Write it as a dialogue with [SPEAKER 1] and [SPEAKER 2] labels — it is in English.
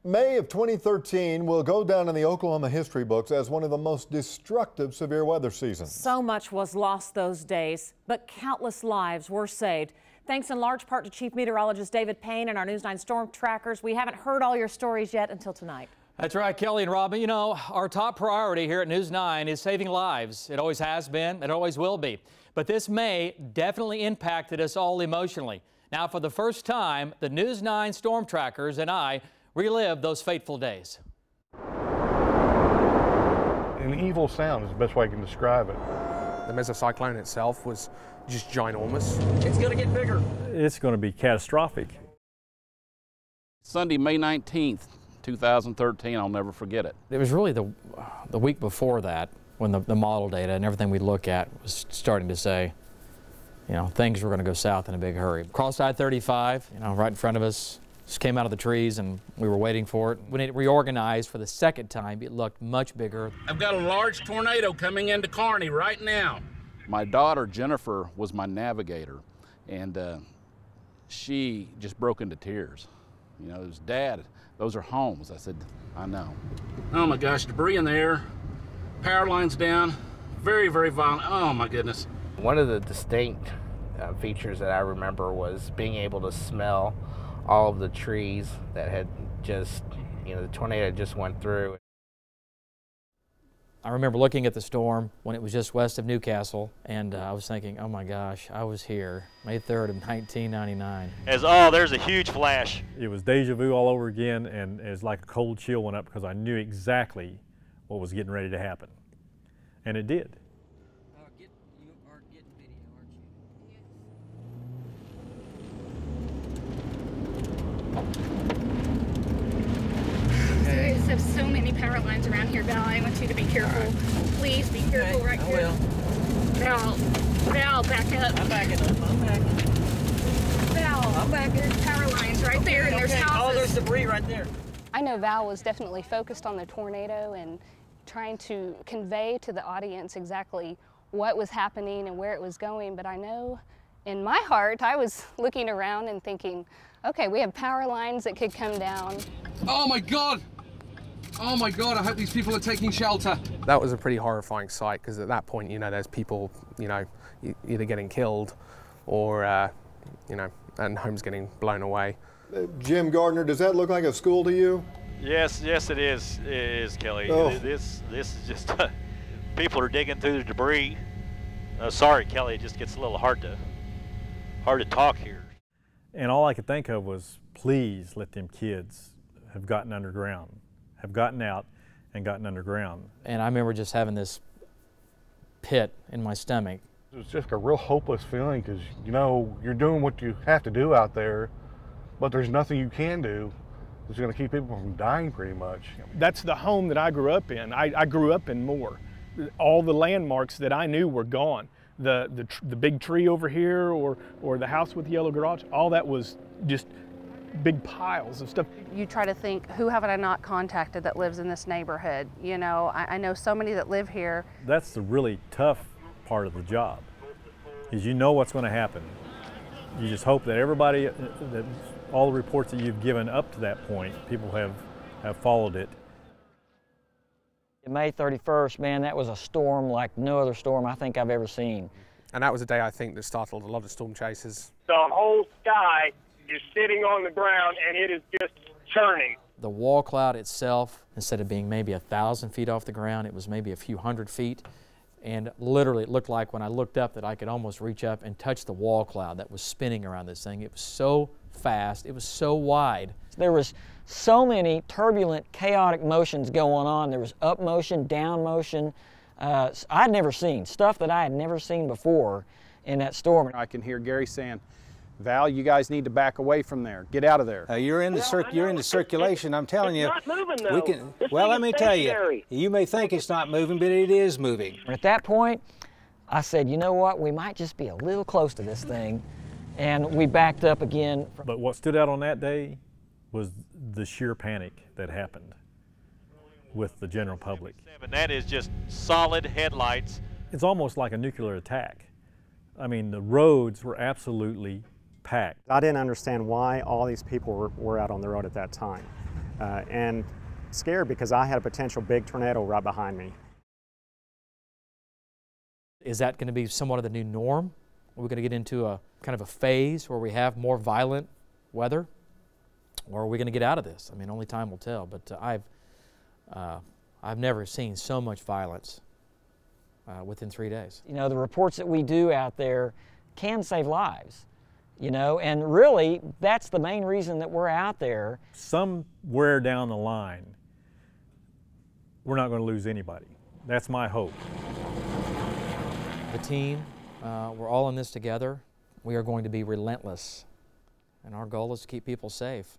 [SPEAKER 1] May of 2013 will go down in the Oklahoma history books as one of the most destructive severe weather seasons.
[SPEAKER 2] So much was lost those days, but countless lives were saved. Thanks in large part to Chief Meteorologist David Payne and our News 9 Stormtrackers. We haven't heard all your stories yet until tonight.
[SPEAKER 3] That's right, Kelly and Robin. You know, our top priority here at News 9 is saving lives. It always has been, it always will be. But this May definitely impacted us all emotionally. Now, for the first time, the News 9 Stormtrackers and I relive those fateful days.
[SPEAKER 4] An evil sound is the best way I can describe it.
[SPEAKER 5] The mesocyclone itself was just ginormous.
[SPEAKER 3] It's going to get bigger.
[SPEAKER 6] It's going to be catastrophic.
[SPEAKER 7] Sunday, May 19th, 2013, I'll never forget it.
[SPEAKER 3] It was really the week before that when the model data and everything we look at was starting to say, you know, things were going to go south in a big hurry. Crossed I-35, you know, right in front of us. Just came out of the trees and we were waiting for it. When it reorganized for the second time, it looked much bigger.
[SPEAKER 7] I've got a large tornado coming into Courtney right now. My daughter, Jennifer, was my navigator, and she just broke into tears. You know, it was, Dad, those are homes. I said, I know. Oh my gosh, debris in the air, power lines down, very, very violent. Oh my goodness.
[SPEAKER 8] One of the distinct features that I remember was being able to smell all of the trees that had just, you know, the tornado just went through.
[SPEAKER 3] I remember looking at the storm when it was just west of Newcastle, and I was thinking, oh my gosh, I was here, May 3rd of 1999.
[SPEAKER 9] There's a huge flash.
[SPEAKER 6] It was deja vu all over again, and it was like a cold chill went up because I knew exactly what was getting ready to happen. And it did.
[SPEAKER 10] You are getting video, aren't you?
[SPEAKER 11] There's so many power lines around here, Val. I want you to be careful. Right. Please be careful right here.
[SPEAKER 10] I will.
[SPEAKER 11] Val, back up.
[SPEAKER 10] I'm backing up. I'm backing.
[SPEAKER 11] Val,
[SPEAKER 10] I'm backing.
[SPEAKER 11] there's power lines right there, and there's houses.
[SPEAKER 10] Oh, there's debris right there.
[SPEAKER 12] I know Val was definitely focused on the tornado and trying to convey to the audience exactly what was happening and where it was going, but I know in my heart I was looking around and thinking, okay, we have power lines that could come down.
[SPEAKER 13] Oh my God! Oh my God, I hope these people are taking shelter.
[SPEAKER 5] That was a pretty horrifying sight because at that point, you know, there's people, you know, either getting killed or, you know, and homes getting blown away.
[SPEAKER 1] Jim Gardner, does that look like a school to you?
[SPEAKER 9] Yes, it is. It is, Kelly.
[SPEAKER 1] Oh.
[SPEAKER 9] This is just people are digging through the debris. Sorry, Kelly. It just gets a little hard to talk here.
[SPEAKER 6] And all I could think of was, please let them kids have gotten underground, have gotten out and gotten underground.
[SPEAKER 3] And I remember just having this pit in my stomach.
[SPEAKER 4] It was just a real hopeless feeling because, you know, you're doing what you have to do out there, but there's nothing you can do that's going to keep people from dying pretty much.
[SPEAKER 14] That's the home that I grew up in. I grew up in Moore. All the landmarks that I knew were gone. The big tree over here or the house with the yellow garage, all that was just big piles of stuff.
[SPEAKER 12] You try to think, who have I not contacted that lives in this neighborhood? You know, I know so many that live here.
[SPEAKER 6] That's the really tough part of the job, is you know what's going to happen. You just hope that everybody, that all the reports that you've given up to that point, people have followed it.
[SPEAKER 10] May 31st, man, that was a storm like no other storm I think I've ever seen.
[SPEAKER 5] And that was a day, I think, that startled a lot of storm chasers.
[SPEAKER 15] The whole sky is sitting on the ground, and it is just churning.
[SPEAKER 3] The wall cloud itself, instead of being maybe 1,000 feet off the ground, it was maybe a few hundred feet. And literally, it looked like when I looked up that I could almost reach up and touch the wall cloud that was spinning around this thing. It was so fast, it was so wide.
[SPEAKER 10] There was so many turbulent, chaotic motions going on. There was up motion, down motion. I'd never seen, stuff that I had never seen before in that storm.
[SPEAKER 16] I can hear Gary saying, Val, you guys need to back away from there. Get out of there.
[SPEAKER 17] You're in the circulation. I'm telling you.
[SPEAKER 15] It's not moving, though.
[SPEAKER 17] Well, let me tell you. You may think it's not moving, but it is moving.
[SPEAKER 10] At that point, I said, you know what? We might just be a little close to this thing, and we backed up again.
[SPEAKER 6] But what stood out on that day was the sheer panic that happened with the general public.
[SPEAKER 9] And that is just solid headlights.
[SPEAKER 6] It's almost like a nuclear attack. I mean, the roads were absolutely packed.
[SPEAKER 18] I didn't understand why all these people were out on the road at that time. and scared because I had a potential big tornado right behind me.
[SPEAKER 3] Is that going to be somewhat of the new norm? Are we going to get into a kind of a phase where we have more violent weather? Or are we going to get out of this? I mean, only time will tell, but I've never seen so much violence within 3 days.
[SPEAKER 10] You know, the reports that we do out there can save lives, you know, and really that's the main reason that we're out there.
[SPEAKER 6] Somewhere down the line, we're not going to lose anybody. That's my hope.
[SPEAKER 3] The team, we're all in this together. We are going to be relentless, and our goal is to keep people safe.